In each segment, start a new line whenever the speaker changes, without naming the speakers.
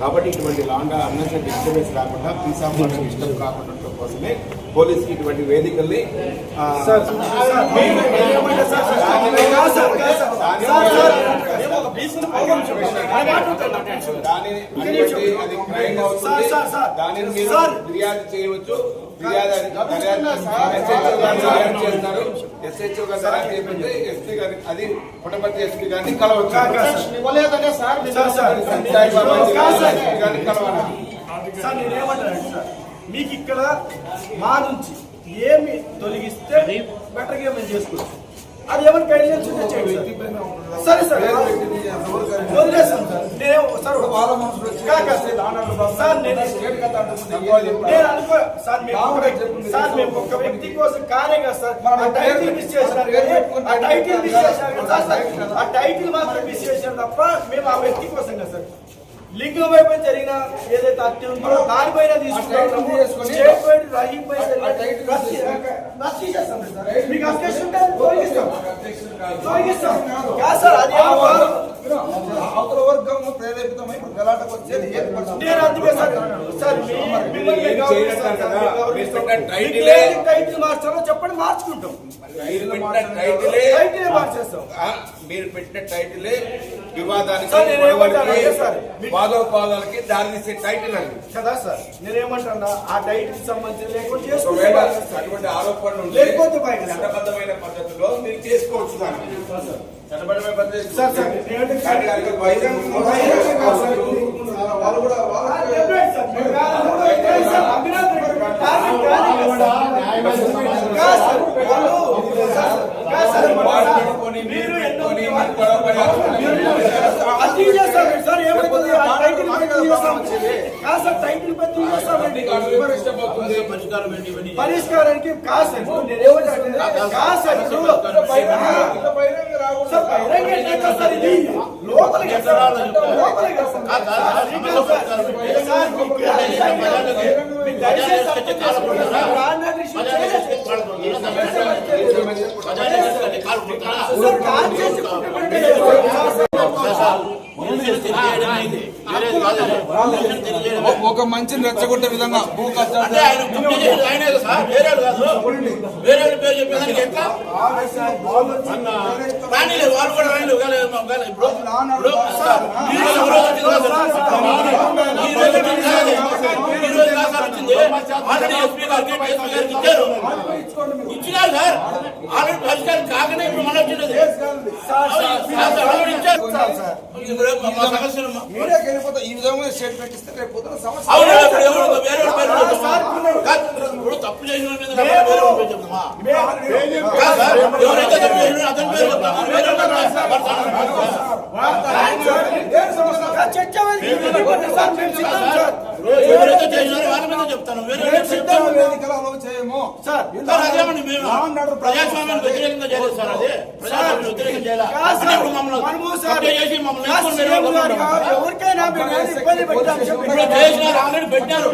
కాబట్టి ఇటువంటి లాండా unnecessary disturbance రాకుండా పీస్ ఆఫ్ మైండ్ డిస్టర్బ్ కాకుండా కోసమే పోలీసుకి ఇటువంటి వేదికల్ని దానిని మీరు ఫిర్యాదు చేయవచ్చు. చేస్తారు ఎస్హెచ్ఓ గారు చెప్పింది ఎస్పీ గారి అది పుట్టపర్తి ఎస్పీ గారిని కలవచ్చు.
మీకు ఇక్కడ మా నుంచి ఏమి తొలగిస్తే బెటర్ గా మేము చేసుకోవచ్చు. అది ఏమైనా గైడ్లైన్స్ ఉంటే చేయండి సరే సార్. వదిలేసాం సార్. నేను సార్ సార్ మేము ఒక వ్యక్తి కోసం కానే కదా సార్. ఆ టైటిల్ మిస్ చేసినారు కానీ ఆ టైటిల్ మాత్రం మిస్ చేశారు తప్ప మేము ఆ వ్యక్తి కోసం కదా సార్. లింగం వైపు జరిగిన ఏదైతే హత్య ఉందో దానిపైన తీసుకుంటాము. మీకు అబ్జెక్షన్ ఉంటే తొలగిస్తాం సార్. అది
అవతల వర్గం ప్రేరేపితమై గలాటకు వచ్చేది
నేను అందుకే సార్ టైటిల్ మార్చాలో చెప్పండి, మార్చుకుంటాం.
మీరు పెట్టిన టైటిలే వివాదానికి వాదోపాదాలకి దారితీసే టైటిల్ అండి
కదా సార్. నేనేమంటున్నా ఆ టైటిల్ సంబంధించి లేకపోతే
అటువంటి ఆరోపణలు లేకపోతే చట్టబద్ధమైన పద్ధతిలో మీరు చేసుకోవచ్చు. చట్టబద్ధమైన పద్ధతి
పరిష్కారానికి కాదు
ఒక మంచిని రెచ్చగొట్టే విధంగా భూ కబ్జా
ఇచ్చినారు సార్. ఆల్రెడీ పరిష్కారం కాకనే ఇప్పుడు మనం వచ్చినది.
ఈ విధంగా స్టేట్మెంట్ ఇస్తే రేపు సమస్య
తప్పు చేసిన ఎవరైతే తప్పు చేసిన అతని పేరు ఎవరైతే చేసినారో వాళ్ళ మీద చెప్తాను. అదేమండి మేము ప్రజాస్వామ్యాన్ని వ్యతిరేకంగా చేయలేదు సార్. అదే ప్రజాస్వామ్యం వ్యతిరేకం చేయాలి. ఆల్రెడీ పెట్టారు.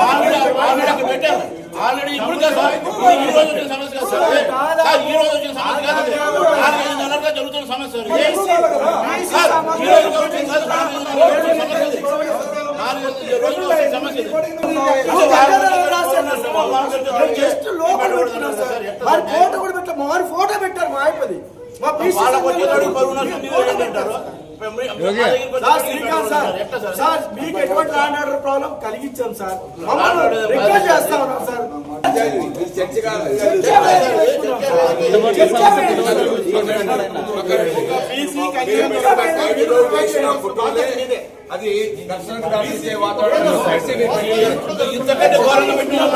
ఆల్రెడీ పెట్టారు. ఆల్రెడీ ఇప్పుడు కదా ఈ రోజు వచ్చిన సమస్య కాదు సార్. ఈ రోజు వచ్చిన సమస్య కాదు. 4-5 నెలలుగా జరుగుతున్న సమస్య సార్. ఈ రోజు వచ్చిన సమస్య
ఫోటో పెట్టారు మా అయిపోయి సార్. మీకు ఎటువంటి ల్యాండ్ ఆర్డర్ ప్రాబ్లం కలిగించాం సార్. రిక్వెస్ట్ చేస్తా ఉన్నాం సార్.
అది దర్శనం దాటించే వాతావరణం
ఇంతకంటే ఘోరంగా పెట్టినాం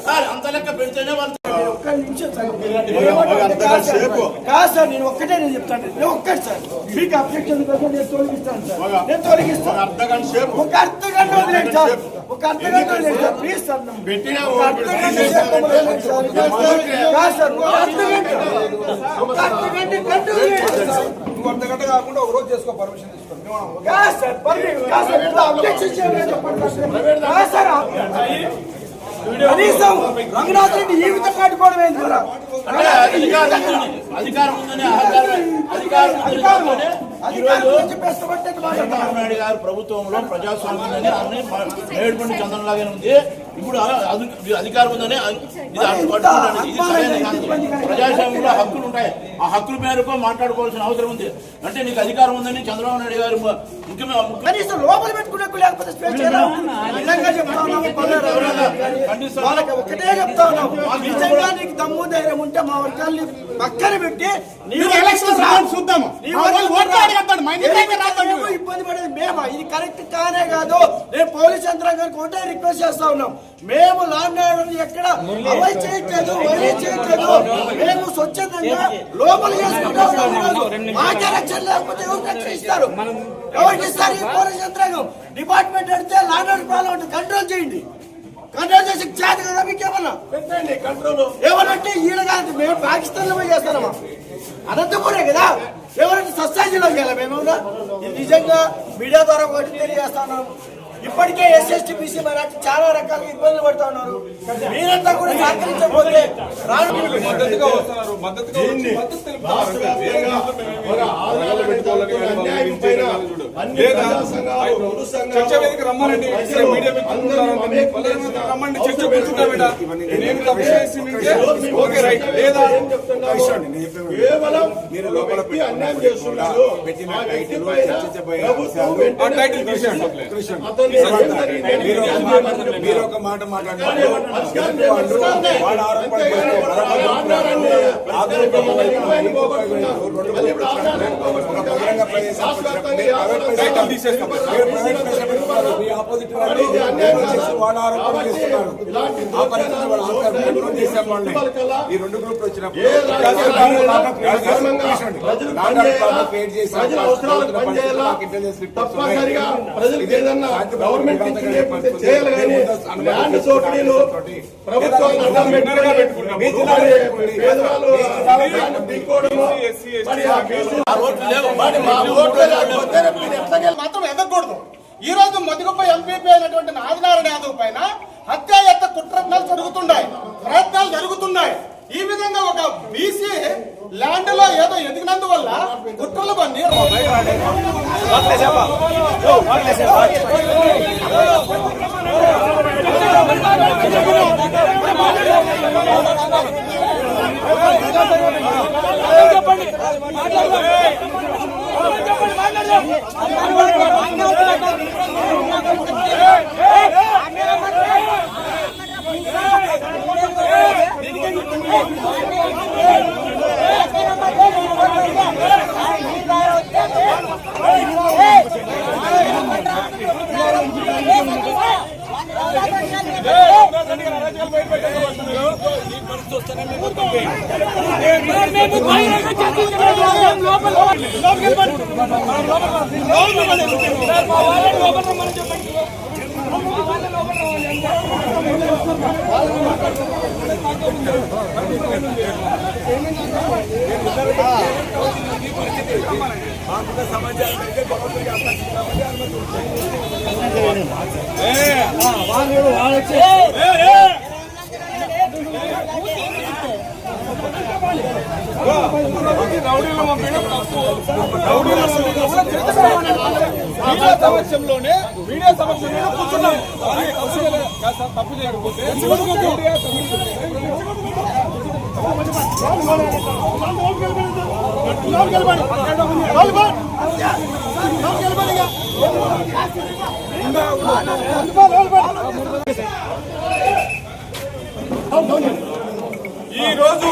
సార్. అంత లెక్క పెడితేనే వాళ్ళు
ఒక్క నిమిషం కాదు సార్. నేను ఒక్కటే నేను చెప్తాను. నేను ఒక్కటి సార్ మీకు అబ్జెక్షన్ కోసం నేను తొలగిస్తాను సార్. నేను తొలగిస్తాను. ఒక అర్ధగంట వదిలేండి సార్. ఒక అర్ధగంట వదిలేండి సార్. Please sir. అర్ధగంట కాదు సార్. ఒక అర్ధగంట గంట వదిలేండి సార్.
నువ్వు అర్ధ గంట కాకుండా ఒక రోజు చేసుకో పర్మిషన్ తీసుకోండి
కాదు సార్, కాదు సార్, ఇట్లా objection చేయమని చెప్పండి సార్. కాదు సార్, కనీసం రంగనాథ్ రెడ్డి ఈ విధంగా కాటుకోవడం ఏంది మరి?
అంటే అధికారం ఉందని చంద్రబాబు నాయుడు గారు ప్రభుత్వంలో ప్రజాస్వామ్యం ఉందని అన్ని నేడుపండి చంద్రలాగానే ఉంది. ఇప్పుడు అధికారం ఉందని ఇది పట్టుకుంటాడు. ఇది సరైన కాదు. ప్రజాస్వామ్యంలో హక్కులు ఉంటాయి. ఆ హక్కుల మేరకు మాట్లాడుకోవాల్సిన అవసరం ఉంది. అంటే నీకు అధికారం ఉందని చంద్రబాబు నాయుడు గారు
కనీసం లోపల పెట్టుకునే లేకపోతే స్వేచ్ఛ నిజంగా చెప్తా ఉన్నాము. వాళ్ళకి ఒకటే చెప్తా ఉన్నాం, నిజంగా నీకు దమ్ము ధైర్యం ఉంటే మా వర్గాల్ని పక్కన పెట్టి
చూద్దాము
ఇబ్బంది పడేది మేమా? ఇది కరెక్ట్ కానే కాదు. నేను పోలీస్ యంత్రాంగానికి ఒకటే రిక్వెస్ట్ చేస్తా ఉన్నాం, మేము లాండ్ ఆర్డర్ ఎక్కడ అవాయిడ్ చేయట్లేదు, వైలేట్ చేయట్లేదు. మేము స్వచ్ఛందంగా లోపల చేసుకుంటా ఉన్నాం. మాకే రక్షణ లేకపోతే ఎవరు రక్షణ ఇస్తారు? ఎవరికి ఇస్తారు? ఈ పోలీస్ యంత్రాంగం డిపార్ట్మెంట్ అడితే లాండ్ ఆర్డర్ ప్రాబ్లం కంట్రోల్ చేయండి. కంట్రోల్ చేసి చేత కదా మీకేమన్నా
పెట్టండి కంట్రోల్.
ఏమనంటే ఈయన కాదు, మేము పాకిస్తాన్ లో పోయి చేస్తామా? అనంతపురే కదా, ఎవరంటే సొసైటీలో చేయాలి మేము. ఇది నిజంగా మీడియా ద్వారా ఒకటి తెలియజేస్తా ఉన్నాము. ఇప్పటికే ఎస్ఎస్టీ బీసీ మైనార్టీ చాలా రకాలుగా ఇబ్బందులు పడుతూ ఉన్నారు. మీరంతా కూడా సహకరించకపోతే
చర్చ వేదిక రమ్మానండి, రమ్మండి, చర్చ కూర్చుంటా. నేను తప్పు చేసి ఓకే రైట్ లేదా
కేవలం
మీరు లోపల
అన్యాయం చేస్తున్నారు.
పెట్టిన టైటిల్ తీసేయండి. మీరు ఒక మాట మాట్లాడారు. ఈ రెండు గ్రూపులు వచ్చినప్పుడు
చేయాలి కానీ ల్యాండ్ సోకడీలు ప్రభుత్వాన్ని అడ్డం
మాత్రం ఎదగకూడదు. ఈ రోజు మొదటిగొప్ప ఎంపీపీ అయినటువంటి ఆదినారాయణ యాదవ్ పైన హత్యాయత్త ప్రయత్నాలు జరుగుతున్నాయి. ఈ విధంగా ఒక బీసీ ల్యాండ్ లో ఏదో ఎదిగినందువల్ల కుట్రలు బండి సమక్షంలోనే మీడియా సమక్షంలో కూర్చున్నాం. తప్పు చేయకపోతే ఈ రోజు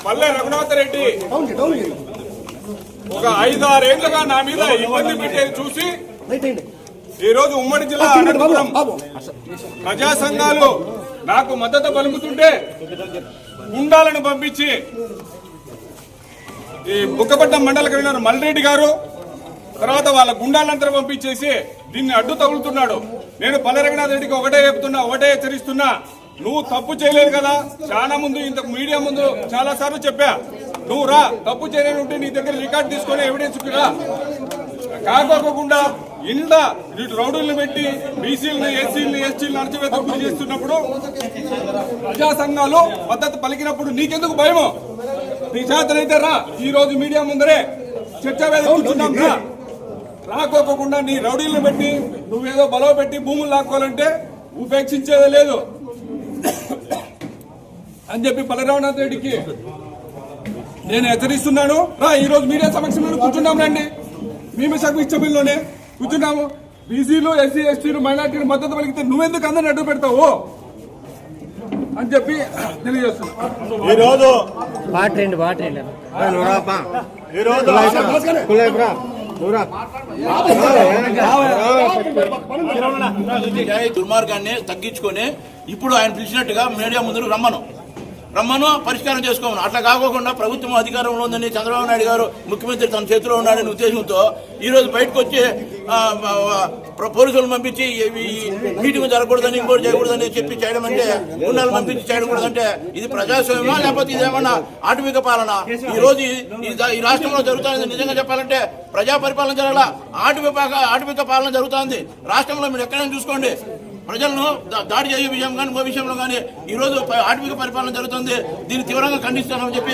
పల్లె రఘునాథ్ రెడ్డి ఒక 5-6 ఏళ్లుగా నా మీద ఇబ్బంది పెట్టేది చూసి ఈ రోజు ఉమ్మడి జిల్లా అనంతపురం ప్రజా సంఘాలు నాకు మద్దతు పలుకుతుంటే గుండాలను పంపించి ఈ బుక్కపట్నం మండల కన్వీనర్ మల్రెడ్డి గారు తర్వాత వాళ్ళ గుండాలంతా పంపించేసి దీన్ని అడ్డు తగులుతున్నాడు. నేను పల్లె రఘునాథ్ రెడ్డికి ఒకటే చెప్తున్నా, ఒకటే హెచ్చరిస్తున్నా, నువ్వు తప్పు చేయలేదు కదా. చాలా ముందు ఇంత మీడియా ముందు చాలా సార్లు చెప్పా, నువ్వు రా, తప్పు చేయని ఉంటే నీ దగ్గర రికార్డు తీసుకొని ఎవిడెన్స్ రా. కాకోకుండా ఇంత రౌడీలను పెట్టి బీసీలను ఎస్సీలను ఎస్టీలను అణచివేత గురి చేస్తున్నప్పుడు ప్రజా సంఘాలు మద్దతు పలికినప్పుడు నీకెందుకు భయము? నీ చేతనైతే రా, ఈ రోజు మీడియా ముందరే చర్చా వేదిక కూర్చున్నాం రా. రాకోకుండా నీ రౌడీలను పెట్టి నువ్వేదో బలవ పెట్టి భూములు లాక్కోవాలంటే ఉపేక్షించేదే లేదు అని చెప్పి బలరామనాథ్ రెడ్డికి నేను హెచ్చరిస్తున్నాను. రా, ఈ రోజు మీడియా సమక్షంలో కూర్చున్నాం రండి. మేము ఇష్టంలోనే కూర్చున్నాము. బీసీలు ఎస్సీ ఎస్టీలు మైనార్టీలు మద్దతు పలికితే నువ్వెందుకు అందరిని అడ్డు పెడతావు అని చెప్పి తెలియజేస్తున్నాను.
ఈరోజు
దుర్మార్గాన్ని తగ్గించుకొని ఇప్పుడు ఆయన పిలిచినట్టుగా మీడియా ముందు రమ్మను పరిష్కారం చేసుకోమను. అట్లా కాకోకుండా ప్రభుత్వం అధికారంలో ఉందని చంద్రబాబు నాయుడు గారు ముఖ్యమంత్రి తన చేతిలో ఉన్నాడని ఉద్దేశంతో ఈ రోజు బయటకు వచ్చి పోలీసులను పంపించి మీటింగ్ జరగకూడదని ఇంకోటి చేయకూడదని చెప్పి చేయడం అంటే గుండాలు పంపించి చేయడం కూడదంటే ఇది ప్రజాస్వామ్యమా లేకపోతే ఇదేమన్నా ఆటవిక పాలన? ఈ రోజు ఈ రాష్ట్రంలో జరుగుతుంది నిజంగా చెప్పాలంటే ప్రజా పరిపాలన జరగాల, ఆటవిక పాలన జరుగుతుంది రాష్ట్రంలో. మీరు ఎక్కడైనా చూసుకోండి, ప్రజలను దాడి చేసే విషయం కానీ ఇంకో విషయంలో కానీ ఈ రోజు ఆటవిక పరిపాలన జరుగుతుంది. దీన్ని తీవ్రంగా ఖండిస్తానని చెప్పి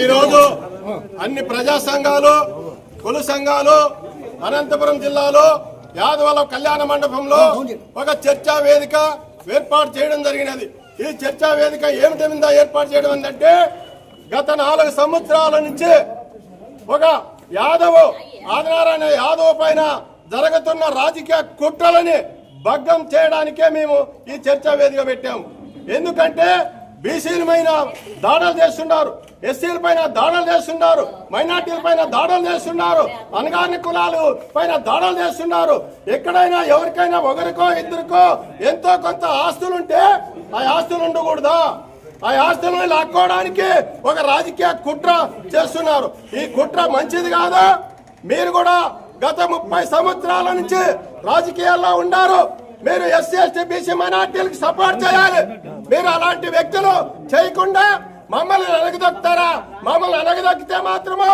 ఈ రోజు అన్ని ప్రజా సంఘాలు, కుల సంఘాలు అనంతపురం జిల్లాలో యాదవల కళ్యాణ మండపంలో ఒక చర్చా వేదిక ఏర్పాటు చేయడం జరిగినది. ఈ చర్చా వేదిక ఏమిటి మీద ఏర్పాటు చేయడం ఏంటంటే, గత 4 సంవత్సరాల నుంచి ఒక ఆదినారాయణ యాదవ్ పైన జరుగుతున్న రాజకీయ కుట్రలని భగ్నం చేయడానికే మేము ఈ చర్చా వేదిక పెట్టాము. ఎందుకంటే బీసీల పైన దాడులు చేస్తున్నారు, ఎస్సీల పైన దాడులు చేస్తున్నారు, మైనార్టీల పైన దాడులు చేస్తున్నారు, అనగారిన కులాలు పైన దాడులు చేస్తున్నారు. ఎక్కడైనా ఎవరికైనా ఒకరికో ఇద్దరికో ఎంతో కొంత ఆస్తులుంటే ఆ ఆస్తులు ఉండకూడదా? ఆ ఆస్తులను లాక్కోవడానికి ఒక రాజకీయ కుట్ర చేస్తున్నారు. ఈ కుట్ర మంచిది కాదా? మీరు కూడా గత 30 సంవత్సరాల నుంచి రాజకీయాల్లో ఉన్నారు. మీరు ఎస్సీ ఎస్టీ బీసీ మైనార్టీలకు సపోర్ట్ చేయాలి. మీరు అలాంటి వ్యక్తులు చేయకుండా మమ్మల్ని అనగదొక్కుతారా? మమ్మల్ని అనగదొక్కితే మాత్రము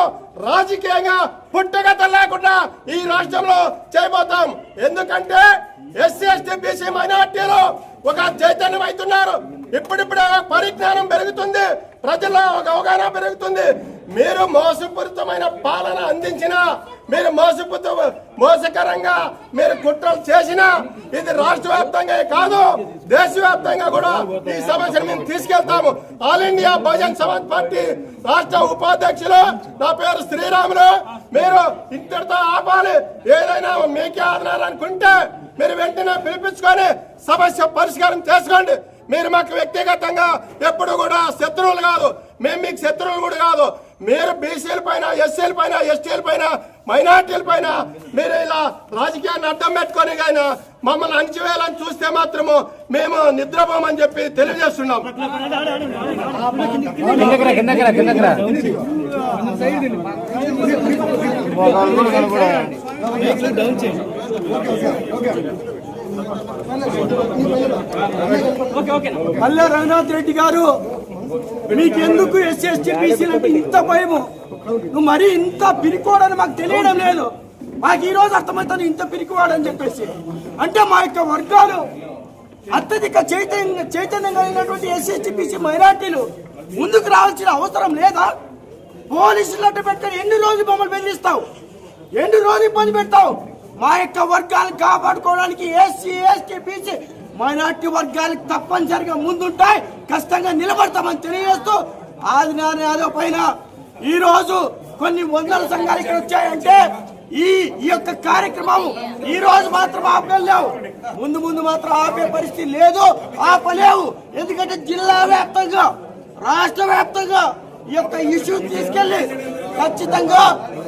రాజకీయంగా పుట్టగత లేకుండా ఈ రాష్ట్రంలో చేయబోతాం. ఎందుకంటే ఎస్సీ ఎస్టీ బీసీ మైనార్టీలు ఒక చైతన్యం అవుతున్నారు. ఇప్పుడిప్పుడే పరిజ్ఞానం పెరుగుతుంది, ప్రజల్లో ఒక అవగాహన పెరుగుతుంది. మీరు మోసపూరితమైన పాలన అందించినా, మీరు మోసకరంగా మీరు కుట్రలు చేసినా ఇది రాష్ట్ర వ్యాప్తంగా కాదు, దేశవ్యాప్తంగా కూడా ఈ సమస్యను మేము తీసుకెళ్తాము. All India Bahujan Samaj party రాష్ట్ర ఉపాధ్యక్షులు నా పేరు శ్రీరాములు. మీరు ఇంతటితో ఆపాలి. ఏదైనా మీకే ఆధారాలనుకుంటే మీరు వెంటనే పిలిపించుకొని సమస్య పరిష్కారం చేసుకోండి. మీరు మాకు వ్యక్తిగతంగా ఎప్పుడు కూడా శత్రువులు కాదు, మేము మీకు శత్రువులు కూడా కాదు. మీరు బీసీల పైన, ఎస్సీల పైన, ఎస్టీల పైన, మైనార్టీల పైన మీరు ఇలా రాజకీయాన్ని అడ్డం పెట్టుకొని కానీ మమ్మల్ని అణచివేయాలని చూస్తే మాత్రము మేము నిద్రపోమని చెప్పి తెలియజేస్తున్నాం.
మల్లా రఘునాథ్ రెడ్డి గారు, మీకెందుకు ఎస్సీ ఎస్టీ బీసీలు అంటే ఇంత భయము? నువ్వు మరీ ఇంత పిరికోడని మాకు తెలియడం లేదు. మాకు ఈ రోజు అర్థమవుతుంది ఇంత పిరికివాడని చెప్పేసి. అంటే మా యొక్క వర్గాలు అత్యధిక చైతన్యం కలిగినటువంటి ఎస్సీ ఎస్టీ బీసీ మైనార్టీలు ముందుకు రావాల్సిన అవసరం లేదా? పోలీసులు అడ్డు పెట్టుకొని ఎన్ని రోజులు మమ్మల్ని బెదిరిస్తావు? ఎన్ని రోజులు ఇబ్బంది పెడతావు? మా యొక్క వర్గాలను కాపాడుకోవడానికి ఎస్సీ ఎస్టీ బీసీ మైనార్టీ వర్గాలకు తప్పనిసరిగా ముందుంటాయి, కష్టంగా నిలబడతామని తెలియజేస్తూ ఆదినారాయణ యాదవ్ పైన ఈ రోజు కొన్ని వందల సంఘాలు ఇక్కడ వచ్చాయంటే ఈ యొక్క కార్యక్రమం ఈ రోజు మాత్రం ఆపలేవు, ముందు మాత్రం ఆపే పరిస్థితి లేదు, ఆపలేవు. ఎందుకంటే జిల్లా వ్యాప్తంగా, రాష్ట్ర వ్యాప్తంగా ఈ యొక్క ఇష్యూ తీసుకెళ్లి ఖచ్చితంగా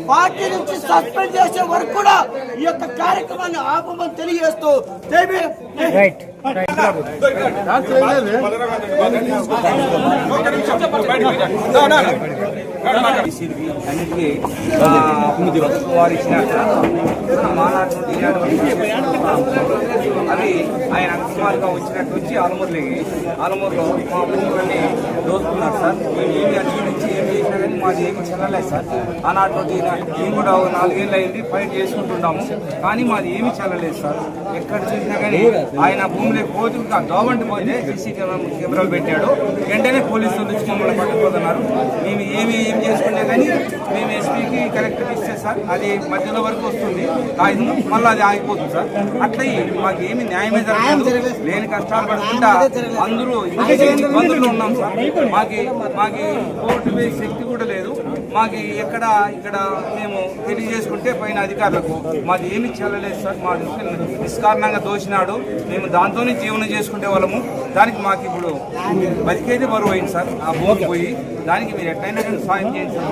పార్టీ నుంచి సస్పెండ్ చేసే వరకు కూడా ఈ యొక్క కార్యక్రమాన్ని ఆపమని తెలియజేస్తూ
బలరామనాథ్
అన్నిటికీ వారు ఇచ్చినట్టు మానాడు అది ఆయన అకస్మాత్తుగా వచ్చినట్టు వచ్చి ఆలమూరులో మా భూములన్నీ దోచుకున్నారు సార్. మేము ఏమి అడిగి నుంచి ఏం చేసినా కానీ మాది ఏమి చెల్లలేదు సార్. ఆనాటి నుండి మేము కూడా 4 ఏళ్ళు అయింది ఫైట్ చేసుకుంటున్నాము, కానీ మాది ఏమి చెల్లలేదు సార్. ఎక్కడ చూసినా కానీ ఆయన భూమిలోకి పోతూ దోవంటి పోతే సీసీ కెమెరాలు పెట్టాడు. వెంటనే పోలీసులు వచ్చి మమ్మల్ని పట్టుకుపోతున్నారు. మేము ఏం చేసుకుంటే కానీ మేము ఎస్పీకి కలెక్టర్కి ఇస్తే సార్ అది మధ్యలో వరకు వస్తుంది కాగితం, మళ్ళీ అది ఆగిపోతుంది సార్. అట్లా మాకు ఏమి న్యాయమే జరగలేదు. లేని కష్టాలు పడకుండా అందరూ ఇబ్బందులు ఉన్నాం సార్. మాకి కోర్టు వేసే శక్తి కూడా లేదు. మాకు ఇక్కడ మేము తెలియజేసుకుంటే పైన అధికారులకు మాది ఏమి చెల్లలేదు సార్. మా నిష్కారణంగా దోషినాడు, మేము దాంతోనే జీవనం చేసుకునే వాళ్ళము. దానికి మాకు ఇప్పుడు బతికేది బరువు అయింది సార్. ఆ భూమి పోయి దానికి మీరు ఎట్లయినా సాయం చేయండి సార్.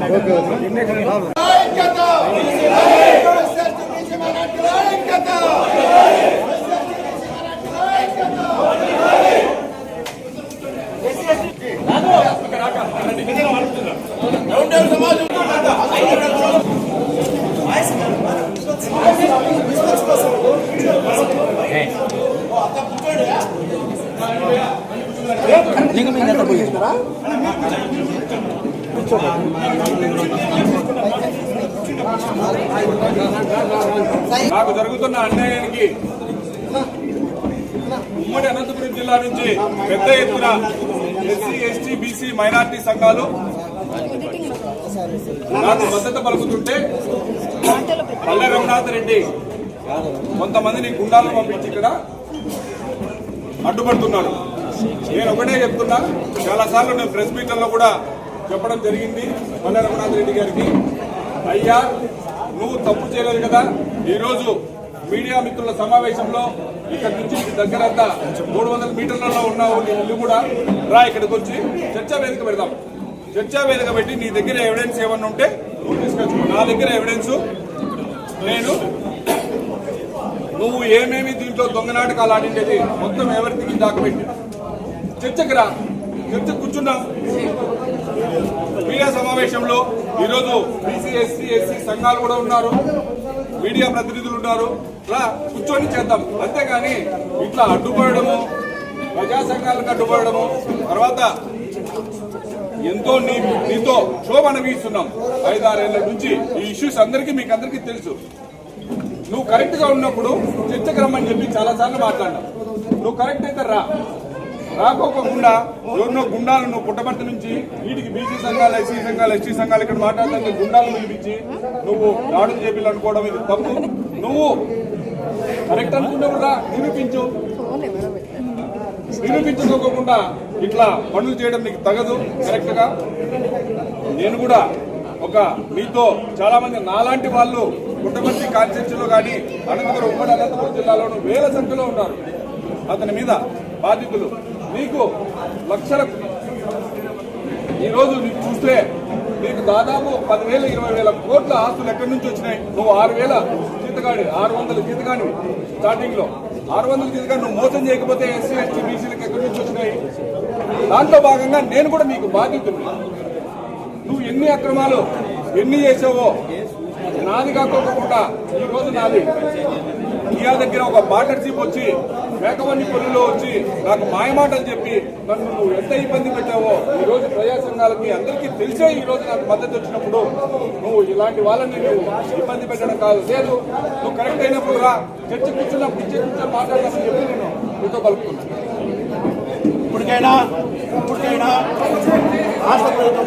నాకు జరుగుతున్న అన్యాయానికి ఉమ్మడి అనంతపురం జిల్లా నుంచి పెద్ద ఎత్తున ఎస్సీ, ఎస్టీ, బీసీ, మైనార్టీ సంఘాలు నాకు మద్దతు పలుకుతుంటే పల్లె రఘునాథ్ రెడ్డి కొంతమందిని గుండాలను పంపించి ఇక్కడ అడ్డుపడుతున్నారు. నేను ఒకటే చెప్తున్నా, చాలా సార్లు నేను ప్రెస్ మీట్లలో కూడా చెప్పడం జరిగింది పల్లె రఘునాథ్ రెడ్డి గారికి, అయ్యా నువ్వు తప్పు చేయలేదు కదా. ఈరోజు మీడియా మిత్రుల సమావేశంలో ఇక్కడ నుంచి దగ్గరంతా 300 మీటర్లలో ఉన్నావు, నీ ఇల్లు కూడా రా, ఇక్కడికి వచ్చి చర్చా వేదిక పెడదాం. చర్చా వేదిక పెట్టి నీ దగ్గర ఎవిడెన్స్ ఏమన్నా ఉంటే నువ్వు తీసుకొచ్చు. నా దగ్గర ఎవిడెన్స్ నువ్వు ఏమేమి దీంట్లో దొంగ నాటకాలు ఆడించేది మొత్తం ఎవరికి దాకబెట్టి చర్చకు రా, చర్చ కూర్చున్నాం. మీడియా సమావేశంలో ఈరోజు బీసీ, ఎస్సీ సంఘాలు కూడా ఉన్నారు, మీడియా ప్రతినిధులు ఉన్నారు. ఇలా కూర్చొని చేద్దాం. అంతేగాని ఇట్లా అడ్డుపడము, ప్రజా సంఘాలకు అడ్డుపడము, తర్వాత ఎంతో నీతో క్షోభ అనుభవిస్తున్నాం 5-6 ఏళ్ల నుంచి. ఈ ఇష్యూస్ మీకు అందరికీ తెలుసు. నువ్వు కరెక్ట్ గా ఉన్నప్పుడు చర్చకు రమ్మని చెప్పి చాలా సార్లు మాట్లాడినావు. నువ్వు కరెక్ట్ అయితే రాకోకుండా ఎవరినో గుండాలు నువ్వు పుట్టబట్టి నుంచి వీటికి బీసీ సంఘాలు, ఎస్సీ సంఘాలు, ఎస్టీ సంఘాలు ఇక్కడ మాట్లాడుతుంటే గుండాలు పిలిపించి నువ్వు దాడులు చేయాలనుకోవడం ఇది తప్పు. నువ్వు కరెక్ట్ అనుకున్నప్పుడు నిరూపించుకోకుండా ఇట్లా పనులు చేయడం నీకు తగదు కరెక్ట్ గా. నేను కూడా మీతో చాలా మంది నాలాంటి వాళ్ళు పుట్టపర్తి కాన్స్టిట్యూన్సీలో కానీ ఉమ్మడి అనంతపురం జిల్లాలోనూ వేల సంఖ్యలో ఉన్నారు. అతని మీద బాధితులు నీకు లక్షల, ఈరోజు నీకు చూస్తే నీకు దాదాపు 10,000-20,000 కోట్ల ఆస్తులు ఎక్కడి నుంచి వచ్చినాయి. నువ్వు 6,000 జీతగాడి, 600 జీతగాడి స్టార్టింగ్ లో 600 జీతగాడి నువ్వు మోసం చేయకపోతే ఎస్సీ, ఎస్టీ, బీసీలకు ఎక్కడి నుంచి వచ్చినాయి. దాంట్లో భాగంగా నేను కూడా నీకు బాధితుడు. నువ్వు ఎన్ని అక్రమాలు ఎన్ని చేసావో నాది కాకోకుండా ఈరోజు నాది కియా దగ్గర ఒక పార్ట్నర్షిప్ వచ్చి మేకవన్ని పనుల్లో వచ్చి నాకు మాయమాటలు చెప్పి నన్ను నువ్వు ఎంత ఇబ్బంది పెట్టావో ఈరోజు ప్రజా సంఘాలకి అందరికీ తెలిసే ఈరోజు నాకు మద్దతు వచ్చినప్పుడు నువ్వు ఇలాంటి వాళ్ళని నువ్వు ఇబ్బంది పెట్టడం కాదు. లేదు, నువ్వు కరెక్ట్ అయినప్పుడు రా, చర్చ కూర్చొని మాట్లాడాలని చెప్పి నేను మీతో కలుపుకున్నాను.
ఇప్పటికైనా రాష్ట్ర ప్రభుత్వం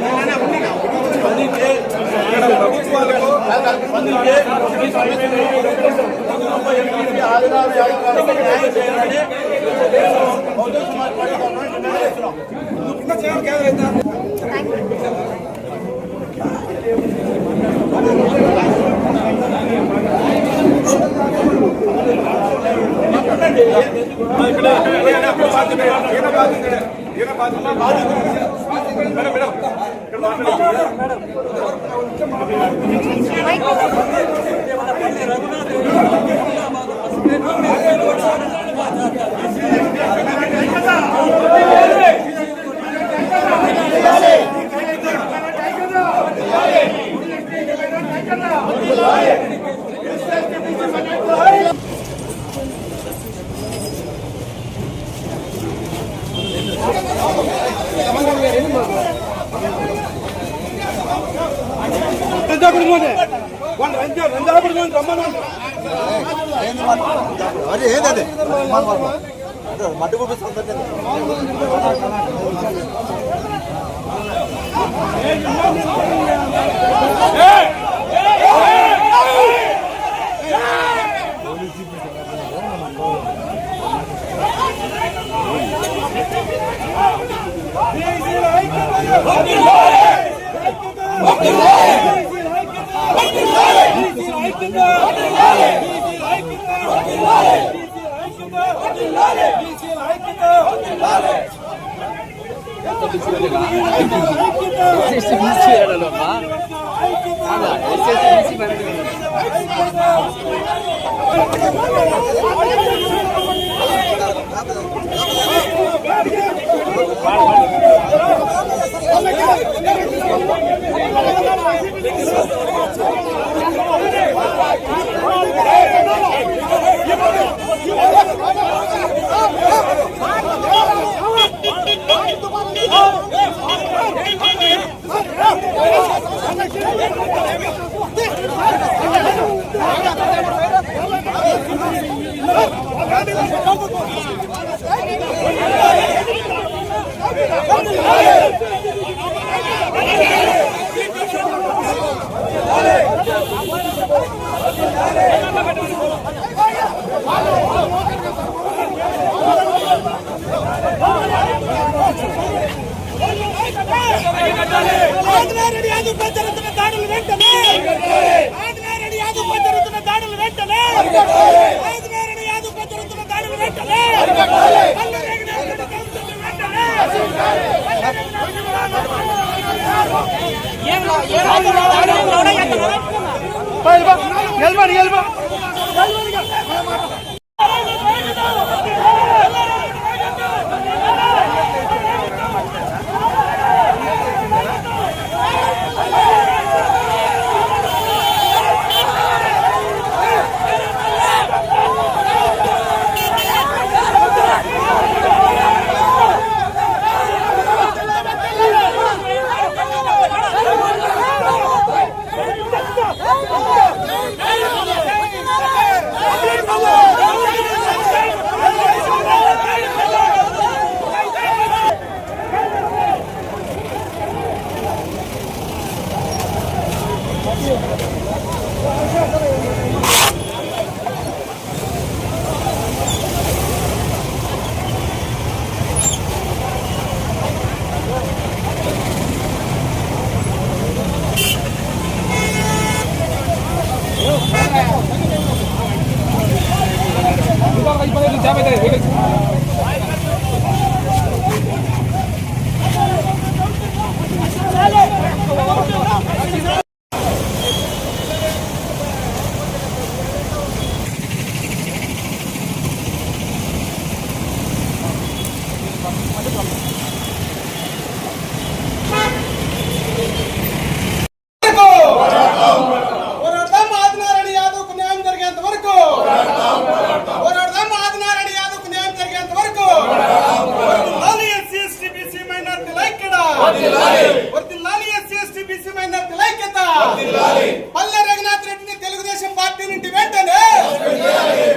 పల్లె రఘునాథ్ రెడ్డిని తెలుగుదేశం పార్టీ నుండి వెంటనే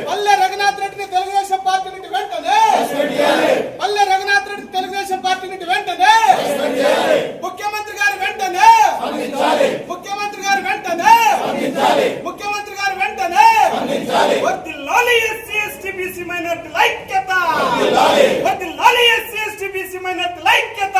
పల్లె రఘునాథ్ రెడ్డిని తెలుగుదేశం పార్టీ నుండి వెంటనే పల్లె రఘునాథ్ రెడ్డి తెలుగుదేశం పార్టీ నుండి వెంటనే ముఖ్యమంత్రి గారు వెంటనే ముఖ్యమంత్రి గారు వెంటనే ముఖ్యమంత్రి గారు వెంటనే వర్ధిల్లాలి ఎస్సీ ఎస్టీ బీసీ మైనారిటీల ఐక్యత వర్ధిల్లాలి ఎస్సీ ఎస్టీ బీసీ మైనారిటీల ఐక్యత